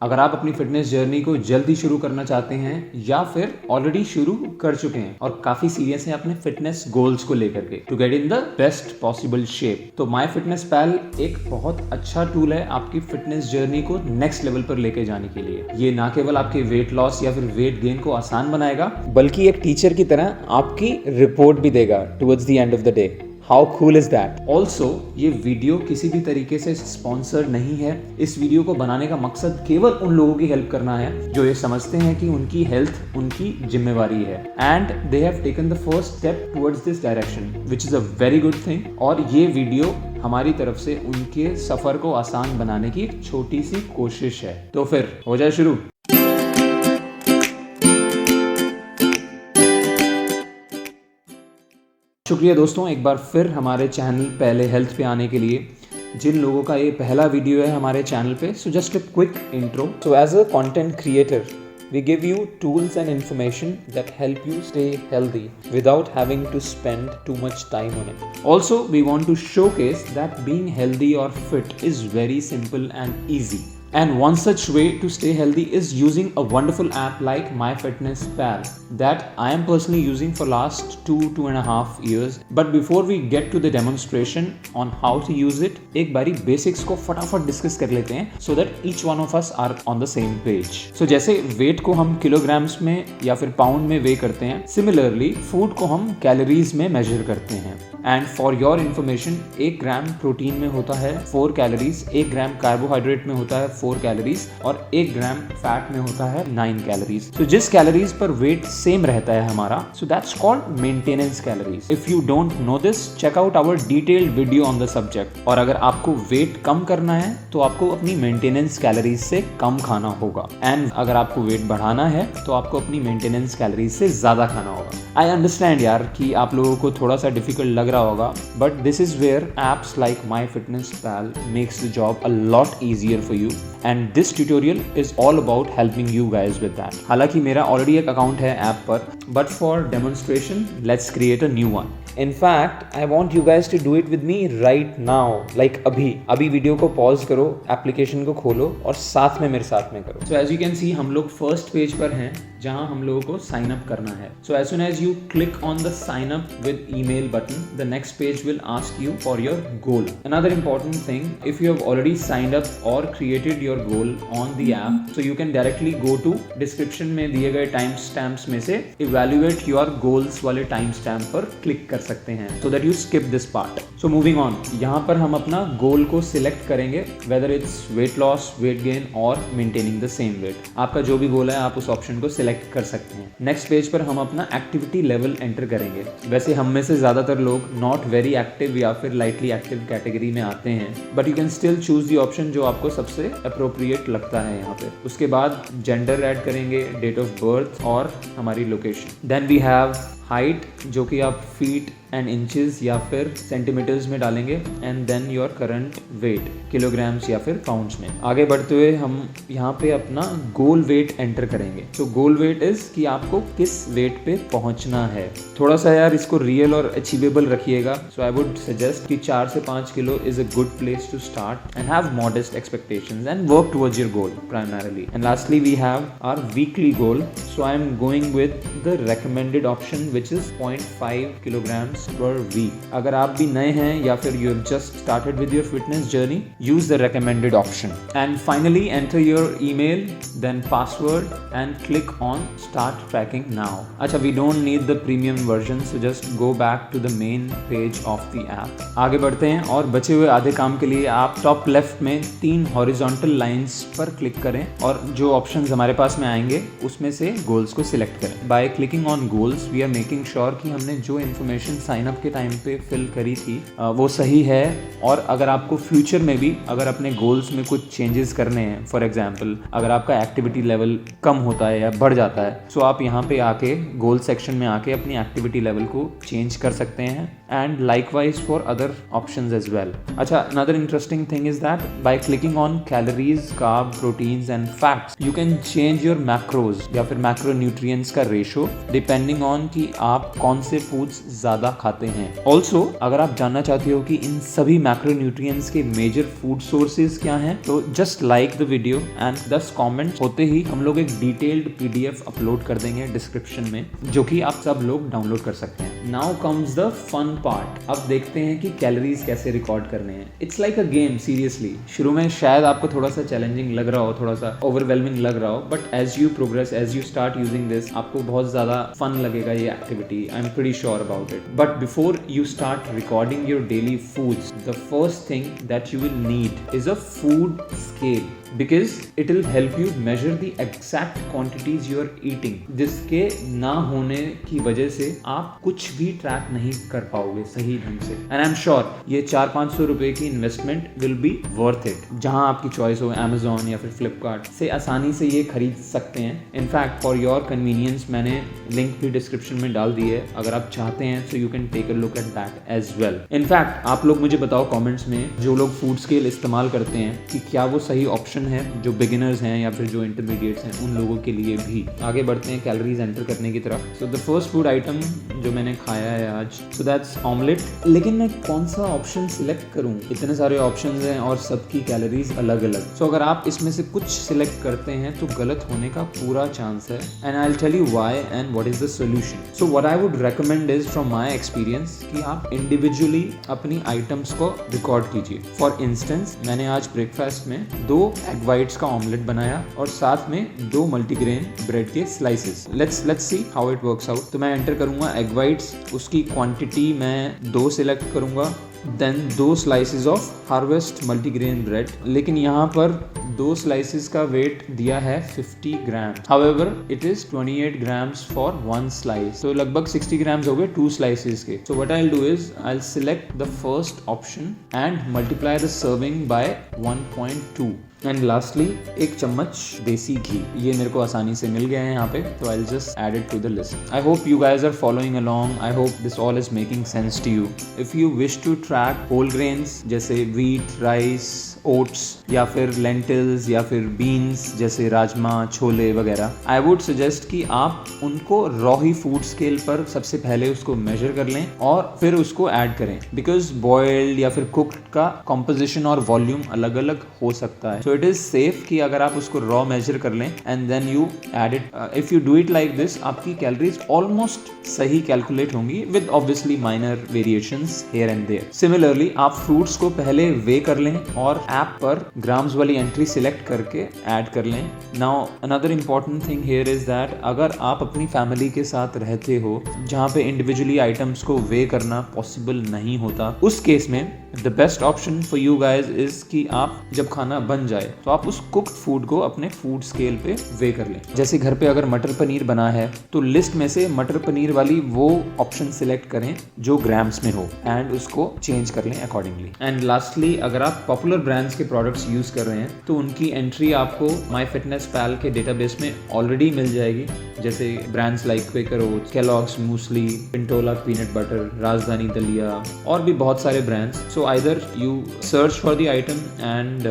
अगर आप अपनी फिटनेस जर्नी को जल्दी शुरू करना चाहते हैं या फिर ऑलरेडी शुरू कर चुके हैं और काफी सीरियस हैं अपने फिटनेस गोल्स को लेकर के to get in the best possible shape, तो माई फिटनेस पैल एक बहुत अच्छा टूल है आपकी फिटनेस जर्नी को नेक्स्ट लेवल पर लेके जाने के लिए। ये ना केवल आपके वेट लॉस या फिर वेट गेन को आसान बनाएगा, बल्कि एक टीचर की तरह आपकी रिपोर्ट भी देगा towards the end of the day. How cool is that. Also ये वीडियो किसी भी तरीके से स्पॉन्सर्ड नहीं है। इस वीडियो को बनाने का मकसद केवल उन लोगों की हेल्प करना है जो ये समझते हैं कि उनकी हेल्थ उनकी जिम्मेवारी है and they have taken the first step towards this direction, which is a very good thing. और ये वीडियो हमारी तरफ से उनके सफर को आसान बनाने की एक छोटी सी कोशिश है। तो फिर हो जाए शुरू। शुक्रिया दोस्तों एक बार फिर हमारे चैनल पहले हेल्थ पे आने के लिए। जिन लोगों का ये पहला वीडियो है हमारे चैनल पे, so just a quick intro. So as a content creator we give you tools and information that help you stay healthy without having to spend too much time on it. Also, we want to showcase that being healthy or fit is very simple and easy. And one such way to stay healthy is using a wonderful app like MyFitnessPal that I am personally using for last 2.5 years. But before we get to the demonstration on how to use it, एक बारी basics को फटाफट discuss कर लेते हैं so that each one of us are on the same page. So जैसे weight को हम kilograms में या फिर pound में weigh करते हैं, similarly food को हम calories में measure करते हैं. And for your information, 1 gram protein में होता है 4 कैलोरीज, 1 ग्राम कार्बोहाइड्रेट में होता है 4 कैलोरीज और 1 ग्राम फैट में होता है 9 कैलोरीज। तो जिस कैलोरीज पर वेट सेम रहता है हमारा, so that's called maintenance calories. If you don't know this, check out our detailed video on the subject. और अगर आपको वेट कम करना है तो आपको अपनी मेंटेनेंस कैलोरीज से कम खाना होगा, एंड अगर आपको वेट बढ़ाना है तो आपको अपनी मेंटेनेंस कैलोरीज से ज्यादा खाना होगा। आई अंडरस्टैंड यार कि आप लोगों को थोड़ा सा डिफिकल्ट लग रहा होगा, but this is where apps like MyFitnessPal makes the job a lot easier for you, and this tutorial is all about helping you guys with that. हालांकि मेरा ऑलरेडी एक अकाउंट है ऐप पर, but for demonstration let's create a new one. In fact, I want you guys to do it with me right now. Like अभी video को pause करो, application को खोलो और साथ में मेरे साथ में करो। So as you can see, हम लोग फर्स्ट पेज पर हैं जहां हम लोगों को साइन अप करना है। So as soon as you click on the sign up with email button, the next page will ask you for your goal. Another important thing, if you have already signed up or created your goal on the app, so you can directly go to description में दिए गए time stamps में से evaluate your goals वाले time stamp पर click कर सकते हैं so that you skip this part. So moving on, यहाँ पर हम अपना गोल को सिलेक्ट करेंगे, whether it's weight loss, weight gain or maintaining the same weight. आपका जो भी गोल है आप उस ऑप्शन को सिलेक्ट कर सकते हैं। नेक्स्ट पेज पर हम अपना एक्टिविटी लेवल एंटर करेंगे। वैसे हम में से ज्यादातर लोग नॉट वेरी एक्टिव या फिर लाइटली एक्टिव कैटेगरी में आते हैं, but you can still choose the option जो आपको सबसे अप्रोप्रिएट लगता है यहाँ पे। उसके बाद जेंडर ऐड करेंगे, डेट ऑफ बर्थ और हमारी location. Then we have height, जो कि आप फीट एंड इंचेस या फिर सेंटीमीटर्स में डालेंगे, and then your current weight kilograms या फिर पाउंड्स में। आगे बढ़ते हुए हम यहाँ पे अपना गोल वेट एंटर करेंगे। तो गोल वेट इज कि आपको किस वेट पे पहुंचना है। थोड़ा सा यार इसको रियल और अचीवेबल रखिएगा। सो आई वुड सजेस्ट कि 4 से 5 kilo is a good place to start and have modest expectations and work towards your goal primarily. And lastly we have our weekly goal. So I am going with the recommended option which is 0.5 kilograms per week. अगर आप भी नए हैं या फिर you have just started with your fitness journey, use the recommended option. And finally, enter your email, then password, and click on start tracking now. अच्छा, we don't need the premium version, so just go back to the main page of the app. आगे बढ़ते हैं और बचे हुए आधे काम के लिए आप टॉप लेफ्ट में 3 हॉरिजॉन्टल लाइंस पर क्लिक करें और जो ऑप्शंस हमारे पास में आएंगे उसमें से गोल्स को सिलेक्ट करें। By clicking on goals, we are making sure कि हमने जो इन्फॉर्मेशन साइन अप के टाइम पे फिल करी थी वो सही है। और अगर आपको फ्यूचर में भी अगर अपने गोल्स में कुछ चेंजेस करने हैं, फॉर एग्जांपल अगर आपका एक्टिविटी लेवल कम होता है या बढ़ जाता है, सो आप यहाँ पे आके गोल सेक्शन में आके अपनी एक्टिविटी लेवल को चेंज कर सकते हैं and likewise for other options as well. अच्छा, another interesting thing is that by clicking on calories, carb, proteins and fats, you can change your macros या फिर macronutrients का ratio depending on कि आप कौन से foods ज़्यादा खाते हैं. Also, अगर आप जानना चाहते हो कि इन सभी macronutrients के major food sources क्या हैं, तो just like the video and 10 comments होते ही हम लोग एक detailed PDF अपलोड कर देंगे डिस्क्रिप्शन में, जो कि आप सब लोग डाउनलोड कर सकते हैं. Now comes the fun part. अब देखते हैं कि कैलोरीज कैसे रिकॉर्ड करने हैं. It's like a game, seriously. शुरू में शायद आपको थोड़ा सा चैलेंजिंग लग रहा हो, थोड़ा सा ओवरवेलमिंग लग रहा हो, but as you progress, as you start using this, आपको बहुत ज़्यादा फन लगेगा ये activity. I am pretty sure about it. But before you start recording your daily foods, the first thing that you will need is a food scale, because it will help you measure the exact quantities you are eating, जिसके ना होने की वजह से आप कुछ भी track नहीं कर पाओगे सही ढंग से. एंड आई एम श्योर ये 400-500 रुपए की investment will be worth it. जहां आपकी चॉइस हो, Amazon या फिर Flipkart से आसानी से ये खरीद सकते हैं. इनफैक्ट फॉर योर कन्वीनियंस मैंने लिंक भी डिस्क्रिप्शन में डाल दी है, अगर आप चाहते हैं so you can take a look at that as well. In fact आप लोग मुझे बताओ कॉमेंट्स में, जो लोग फूड स्केल इस्तेमाल करते हैं, कि क्या वो सही ऑप्शन है जो बिगिनर्स हैं या फिर जो इंटरमीडिएट्स हैं उन लोगों के लिए भी. आगे बढ़ते हैं कैलोरीज एंटर करने की तरफ. So the first food item जो मैंने खाया है आज, सो दैट्स ऑमलेट. लेकिन मैं कौन सा ऑप्शन सिलेक्ट करूं? इतने सारे ऑप्शंस हैं और सबकी कैलोरीज अलग अलग. सो अगर आप इसमें से कुछ सिलेक्ट करते हैं तो गलत होने का पूरा चांस है. And I will tell you why and what is the solution. So what I would recommend is from my experience कि आप इंडिविजुअली अपनी आइटम्स को रिकॉर्ड कीजिए. फॉर इंस्टेंस मैंने आज ब्रेकफास्ट में 2 एग वाइट्स का ऑमलेट बनाया और साथ में 2 मल्टीग्रेन ब्रेड के slices. Let's see how it works out. तो मैं एंटर करूंगा एग वाइट्स, उसकी क्वांटिटी मैं 2 सिलेक्ट करूंगा, then 2 slices of harvest multigrain bread. लेकिन यहाँ पर 2 स्लाइसेस का वेट दिया है 50 gram. However it is 28 grams for 1 slice, तो लगभग 60 ग्राम्स हो गए 2 स्लाइसेस के. So what I will do is I will select the first option and multiply the serving by 1.2. And lastly 1 चम्मच देसी घी. ये मेरे को आसानी से मिल गया है यहाँ पे, तो I will just add it to the list. I hope you guys are following along. I hope this all is making sense to you. If you wish to track whole grains जैसे wheat, rice, oats या फिर lentils या फिर beans जैसे राजमा, छोले वगैरह, I would suggest कि आप उनको रॉ ही फूड स्केल पर सबसे पहले उसको मेजर कर लें और फिर उसको ऐड करें. बिकॉज बॉइल्ड या फिर कुक्ड का कॉम्पोजिशन और वॉल्यूम अलग अलग हो सकता है. सो इट इज सेफ कि अगर आप उसको रॉ मेजर कर लें and then you add it. If you do it like this, आपकी कैलोरीज ऑलमोस्ट सही कैलकुलेट होंगी with obviously minor variations here and there. Similarly आप फ्रूट्स को पहले वे कर लें और ऐप पर ग्राम्स वाली एंट्री सिलेक्ट करके ऐड कर लें. Now another important thing here is that अगर आप अपनी फैमिली के साथ रहते हो जहाँ पे इंडिविजुअली आइटम्स को वे करना पॉसिबल नहीं होता, उस केस में the best option for you guys is कि आप जब खाना बन जाए तो आप उस कुक्ड फूड को अपने फूड स्केल पे वे कर लें. जैसे घर पे अगर मटर पनीर बना है तो लिस्ट में से मटर पनीर वाली वो ऑप्शन सिलेक्ट करें जो ग्राम्स में हो एंड उसको चेंज कर लें अकॉर्डिंगली. एंड लास्टली अगर आप पॉपुलर ब्रांड्स के प्रोडक्ट्स यूज कर रहे हैं तो उनकी एंट्री आपको MyFitnessPal के डेटाबेस में ऑलरेडी मिल जाएगी. जैसे brands like Quaker oats, Kellogg's muesli, Pintola peanut butter, Rajdhani दलिया और भी बहुत सारे brands. So either you search for the item and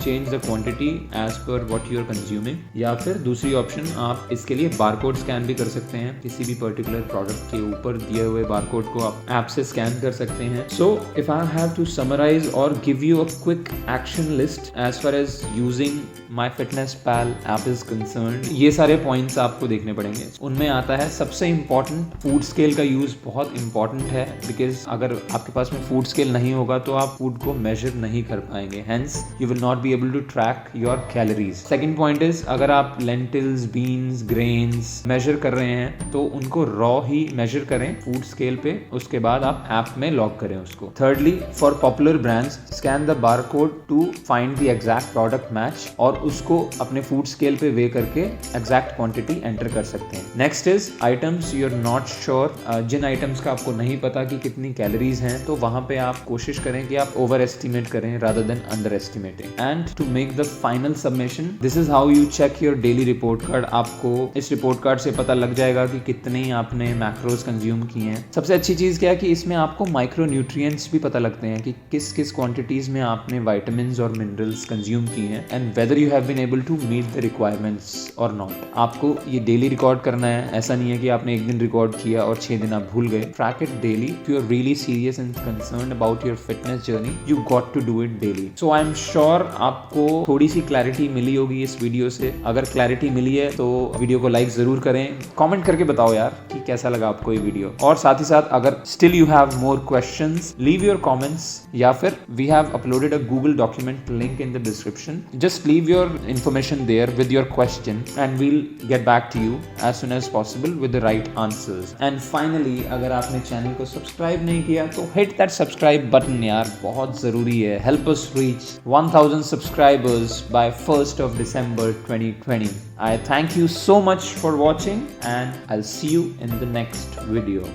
change the quantity as per what you are consuming, या फिर दूसरी ऑप्शन आप इसके लिए बारकोड स्कैन भी कर सकते हैं. किसी भी पर्टिकुलर प्रोडक्ट के ऊपर दिए हुए बारकोड को आप ऐप से स्कैन कर सकते हैं. So if I have to summarize और give you a quick action list as far as using MyFitnessPal app is concerned, ये सारे पॉइंट्स आपको देखने पड़ेंगे. उनमें आता है सबसे इंपॉर्टेंट, फूड स्केल का यूज बहुत इंपॉर्टेंट है. बिकॉज अगर आपके पास में फूड स्केल नहीं होगा तो आप फूड को मेजर नहीं कर पाएंगे, hence you will not be able to track your calories. Second point is अगर आप लेंटिल्स, बीन्स, ग्रेन्स मेजर कर रहे हैं तो उनको रॉ ही मेजर करें फूड स्केल पे, उसके बाद आप ऐप में लॉग करें उसको. Thirdly for popular brands scan the barcode to find the exact product match और उसको अपने फूड स्केल पे वे करके एग्जैक्ट क्वांटिटी एंटर कर कर सकते हैं। Next is items you are not sure, जिन आइटम्स का आपको नहीं पता कि कितनी कैलोरीज हैं, तो वहां पे आप कोशिश करें कि आप ओवर एस्टिमेट करें rather than underestimating. And to make the final submission, this is how you check your daily report card. आपको इस रिपोर्ट कार्ड से पता लग जाएगा कि कितने आपने मैक्रोज कंज्यूम किए हैं। सबसे अच्छी चीज क्या है कि इसमें आपको माइक्रो न्यूट्रिएंट्स भी पता लगते हैं कि किस किस क्वांटिटीज में आपने विटामिन्स और मिनरल्स कंज्यूम किए हैं, and whether you have been able to meet the requirements और नॉट। आपको ये डेली रिकॉर्ड करना है, ऐसा नहीं है कि आपने एक दिन रिकॉर्ड किया और 6 दिन आप भूल गए। Track it daily. If you are really serious and concerned about your fitness journey, you got to do it daily. So I am sure आपको थोड़ी सी क्लैरिटी मिली होगी इस वीडियो से। अगर क्लैरिटी मिली है तो वीडियो को लाइक जरूर करें। कमेंट करके बताओ यार कि कैसा लगा आपको ये वीडियो, और साथ ही साथ अगर still you have more questions, leave your comments, या फिर we have uploaded a Google document link in the description. Just leave your information there with your question and we'll get back to you as soon as possible with the right answers. And finally, अगर आपने channel को subscribe नहीं किया तो hit that subscribe button यार, बहुत जरूरी है। Help us reach 1000 subscribers by 1st of December 2020. I thank you so much for watching and I'll see you in the next video.